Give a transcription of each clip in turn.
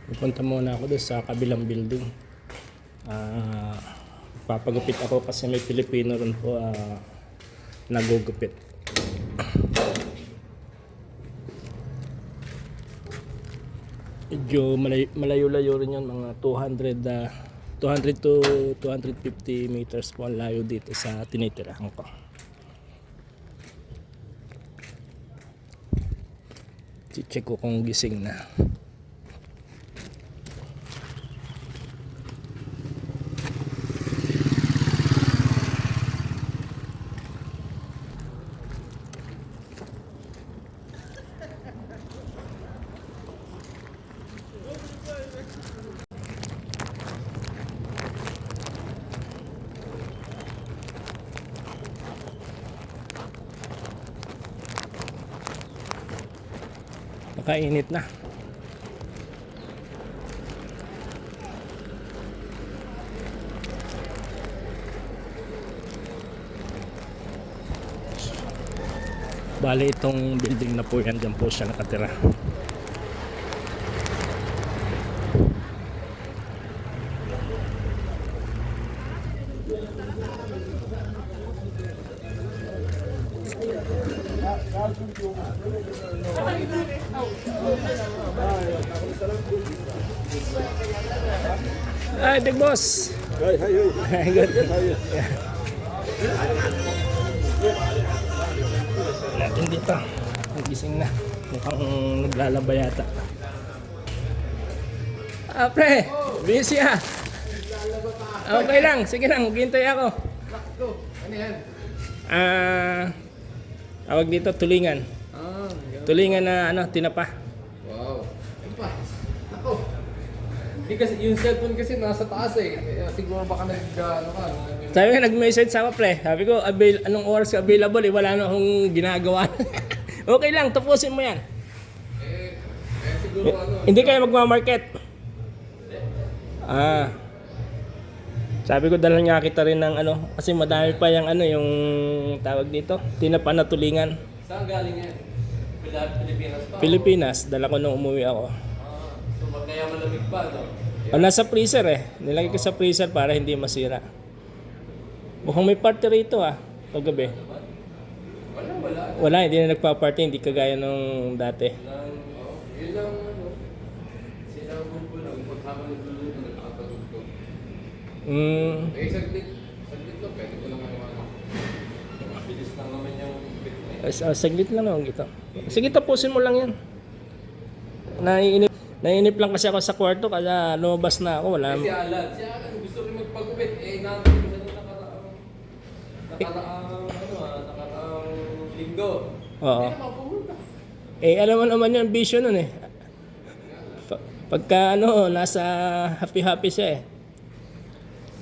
Pupunta muna ako doon sa kabilang building. Papagupit ako kasi may Pilipino rin po nagugupit. Medyo malayo-layo rin yun, mga 200 to 250 meters po ang layo dito sa tinitirahan ko. Check ko kung gising na. Nakainit na. Bali itong building na po yan, dyan po siya nakatira. Ay, big boss. Hi. Good. Natin dito. Nagising na. Mukhang naglalaba yata. Pre, busy Okay lang, sige lang, maghintay ako. Ano yan? Tawag dito, tulingan. Tulingan na tinapa. Wow. Ano pa? Ako. Hindi kasi, yung cellphone kasi nasa taas eh. Kaya siguro baka Sabi ko, nag-message ako pre. Sabi ko, anong oras ka available? Wala na akong ginagawa. Okay lang, tapusin mo yan. siguro Hindi kayo magmamarket. Sabi ko, dalhan nga kita rin ng kasi madami pa yung yung tawag dito, tinapa na tulingan. Saan galing yan? Pilipinas pa? Pilipinas, dala ko nung umuwi ako. So kaya malamig pa, no? Nasa freezer nilagay ko sa freezer para hindi masira. Mukhang may party rito paggabi. Wala, hindi na nagpa-party, hindi kagaya nung dati. Yun lang, sila ang grupo lang, pagkama nagluluto, nagkakapagluto. Saglit lang, pwede ko lang bilis lang naman yung bit na yun. Saglit lang naman ito. Sige, tapusin mo lang yan. Naiinip lang kasi ako sa kwarto kaya lumabas na ako. Si Alan gusto rin magpagupit. Natin ko na nakaraang linggo. Oo. Hindi naman pumunta. Alam mo naman yung vision nun Pagka nasa happy siya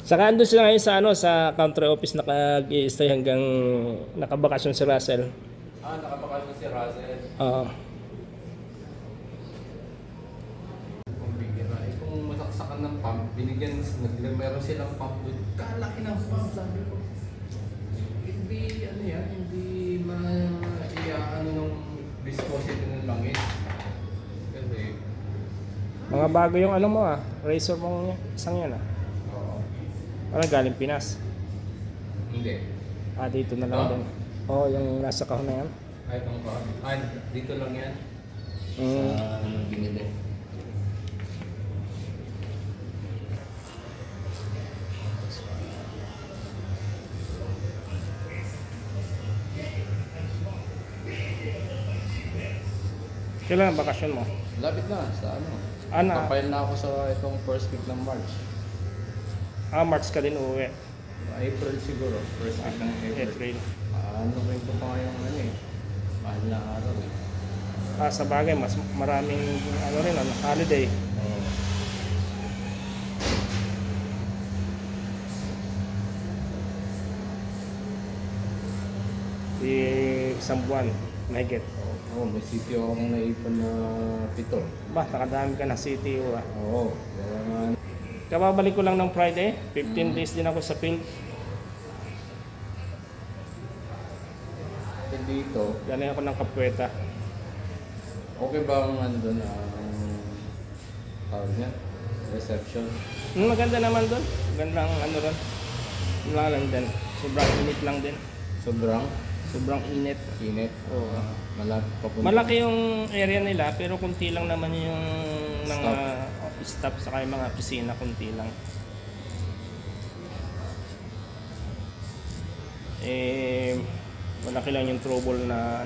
Saka andun siya ngayon sa country office nag-i-stay hanggang nakabakasyon si Russell. Nakabakasyon si Russell. Oo. Kung masaksakan ng pump, meron silang pump doon. Kalaki ng pump, sabi ko. Hindi, hindi nung viscosity ng langis. Kasi, Mga bago yung mo razor mong isang yan oo. Parang galing Pinas. Hindi. Dito na lang din. Oo, yung nasa kahon na yan. Itong pa. Dito lang yan. Mm. Sa binili. Kailan ang bakasyon mo? Lapit na sa Papayal na ako sa itong first week ng March. March ka din uuwi. April siguro. First week ng April. Rin ko pa ngayong mahal na araw Sa bagay, mas maraming holiday. Oo. Isang buwan, mahigit. May sitio akong naipon na 7. Nakadami ka na city Oo. Kaya nga. Kababalik ko lang ng Friday, 15 days din ako sa field. Dito, Galing ako ng Kapueta. okay ba ang doon? tawag niya, reception. Maganda naman doon. Magandang ano ron. Wala lang din. Sobrang init lang din. Sobrang init. Init. Oo. Malapit papunta. Malaki yung area nila pero kunti lang naman yung mga staff saka yung mga opisina, kunti lang. Malaki lang yung trouble na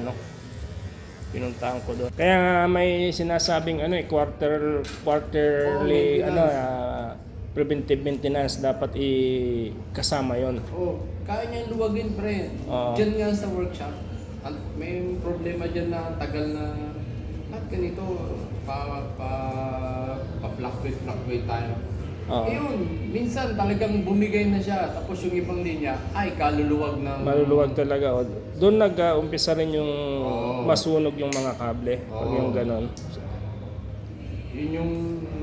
pinuntahan ko doon. Kaya nga may sinasabing quarterly preventive maintenance dapat kasama yon. Kaya niyang luwagin, pre. Oo. Diyan nga sa workshop, may problema dyan na tagal na lahat ganito, pa-fluctuate tayo. Oo. Yun, minsan talagang bumigay na siya, tapos yung ibang linya, ay kaluluwag na. Maluluwag talaga. Doon nag-umpisa rin yung Oo. masunog yung mga kable. Pag Oo. yung ganon. Yun yung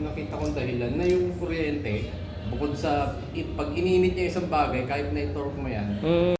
nakita kong dahilan na yung kuryente, bukod sa pag ininit niya isang bagay, kahit na i-torque mo yan,